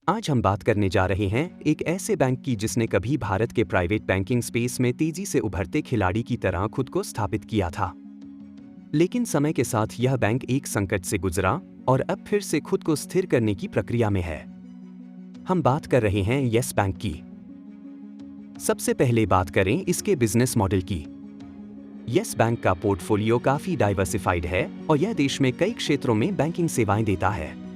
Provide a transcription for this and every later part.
आज हम बात करने जा रहे हैं एक ऐसे बैंक की जिसने कभी भारत के प्राइवेट बैंकिंग स्पेस में तेजी से उभरते खिलाड़ी की तरह खुद को स्थापित किया था। लेकिन समय के साथ यह बैंक एक संकट से गुजरा और अब फिर से खुद को स्थिर करने की प्रक्रिया में है। हम बात कर रहे हैं येस बैंक की। सबसे पहले बात करें इसके बिजनेस मॉडल की। येस बैंक का पोर्टफोलियो काफी डाइवर्सिफाइड है और यह देश में कई क्षेत्रों में बैंकिंग सेवाएं देता है।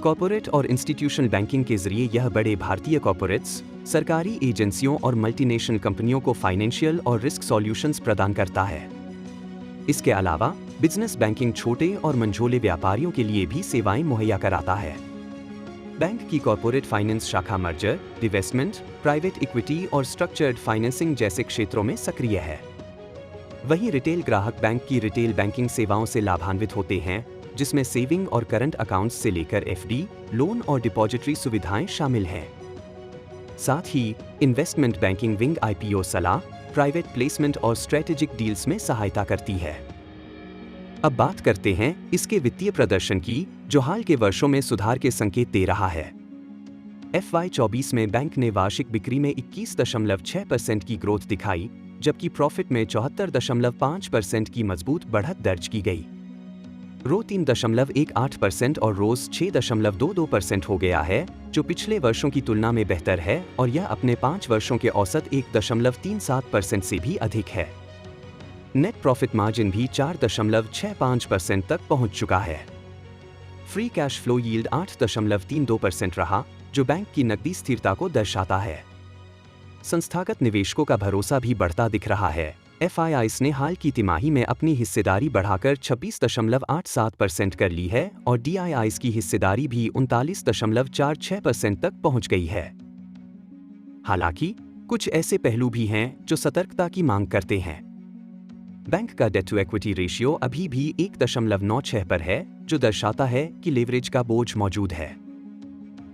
कॉर्पोरेट और इंस्टीट्यूशनल बैंकिंग के जरिए यह बड़े भारतीय कॉर्पोरेट्स, सरकारी एजेंसियों और मल्टीनेशनल कंपनियों को फाइनेंशियल और रिस्क सॉल्यूशंस प्रदान करता है। इसके अलावा बिजनेस बैंकिंग छोटे और मंझोले व्यापारियों के लिए भी सेवाएं मुहैया कराता है। बैंक की कॉर्पोरेट फाइनेंस शाखा मर्जर, डिवेस्टमेंट, प्राइवेट इक्विटी और स्ट्रक्चर्ड फाइनेंसिंग जैसे क्षेत्रों में सक्रिय है। वहीं रिटेल ग्राहक बैंक की रिटेल बैंकिंग सेवाओं से लाभान्वित होते हैं, जिसमें सेविंग और करंट अकाउंट्स से लेकर एफडी, लोन और डिपॉजिटरी सुविधाएं शामिल हैं। साथ ही इन्वेस्टमेंट बैंकिंग विंग आईपीओ सलाह, प्राइवेट प्लेसमेंट और स्ट्रेटेजिक डील्स में सहायता करती है। अब बात करते हैं इसके वित्तीय प्रदर्शन की, जो हाल के वर्षों में सुधार के संकेत दे रहा है। FY24 में बैंक ने वार्षिक बिक्री में 21.6% की ग्रोथ दिखाई, जबकि प्रॉफिट में 74.5% की मजबूत बढ़त दर्ज की गई। रो 3.18% और रोज 6.22% हो गया है, जो पिछले वर्षों की तुलना में बेहतर है और यह अपने 5 वर्षों के औसत 1.37% से भी अधिक है। नेट प्रॉफिट मार्जिन भी 4.65% तक पहुंच चुका है। फ्री कैश फ्लो यील्ड 8.32% रहा, जो बैंक की नकदी स्थिरता को दर्शाता है। संस्थागत निवेशकों का भरोसा भी बढ़ता दिख रहा है। FIIs ने हाल की तिमाही में अपनी हिस्सेदारी बढ़ाकर 26.87% कर ली है और DIIs की हिस्सेदारी भी 39.46% तक पहुंच गई है। हालांकि कुछ ऐसे पहलू भी हैं जो सतर्कता की मांग करते हैं। बैंक का डेट टू इक्विटी रेशियो अभी भी 1.96 पर है, जो दर्शाता है कि लेवरेज का बोझ मौजूद है।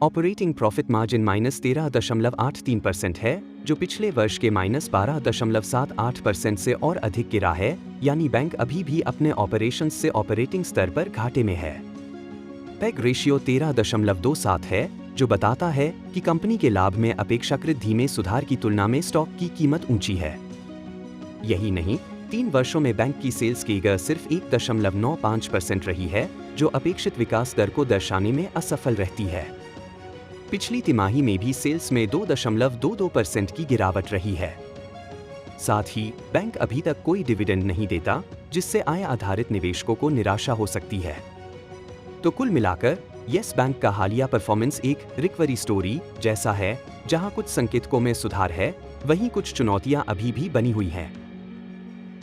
ऑपरेटिंग प्रॉफिट मार्जिन -13.83% है, जो पिछले वर्ष के -12.78% से और अधिक गिरा है, यानी बैंक अभी भी अपने ऑपरेशंस से ऑपरेटिंग स्तर पर घाटे में है। पेग रेशियो 13.27 है, जो बताता है कि कंपनी के लाभ में अपेक्षाकृत धीमे सुधार की तुलना में स्टॉक की कीमत ऊंची है। यही नहीं, 3 वर्षों में बैंक की सेल्स CAGR सिर्फ 1.95% रही है, जो अपेक्षित विकास दर को दर्शाने में असफल रहती है। पिछली तिमाही में भी सेल्स में 2.22% की गिरावट रही है। साथ ही बैंक अभी तक कोई डिविडेंड नहीं देता, जिससे आय आधारित निवेशकों को निराशा हो सकती है। तो कुल मिलाकर येस बैंक का हालिया परफॉर्मेंस एक रिकवरी स्टोरी जैसा है, जहां कुछ संकेतकों में सुधार है, वहीं कुछ चुनौतियां अभी भी बनी हुई हैं।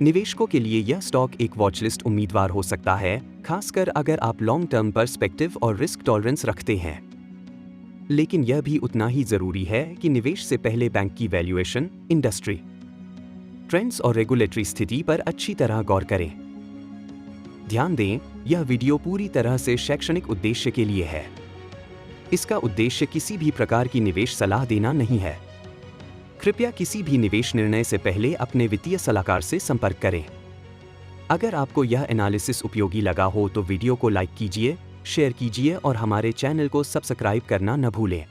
निवेशकों के लिए यह स्टॉक एक वॉचलिस्ट उम्मीदवार हो सकता है, खासकर अगर आप लॉन्ग टर्म पर्सपेक्टिव और रिस्क टॉलरेंस रखते हैं। लेकिन यह भी उतना ही जरूरी है कि निवेश से पहले बैंक की वैल्यूएशन, इंडस्ट्री ट्रेंड्स और रेगुलेटरी स्थिति पर अच्छी तरह गौर करें। ध्यान दें, यह वीडियो पूरी तरह से शैक्षणिक उद्देश्य के लिए है। इसका उद्देश्य किसी भी प्रकार की निवेश सलाह देना नहीं है। कृपया किसी भी निवेश निर्णय से पहले अपने वित्तीय सलाहकार से संपर्क करें। अगर आपको यह एनालिसिस उपयोगी लगा हो तो वीडियो को लाइक कीजिए, शेयर कीजिए और हमारे चैनल को सब्सक्राइब करना न भूलें।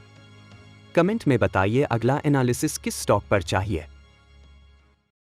कमेंट में बताइए अगला एनालिसिस किस स्टॉक पर चाहिए।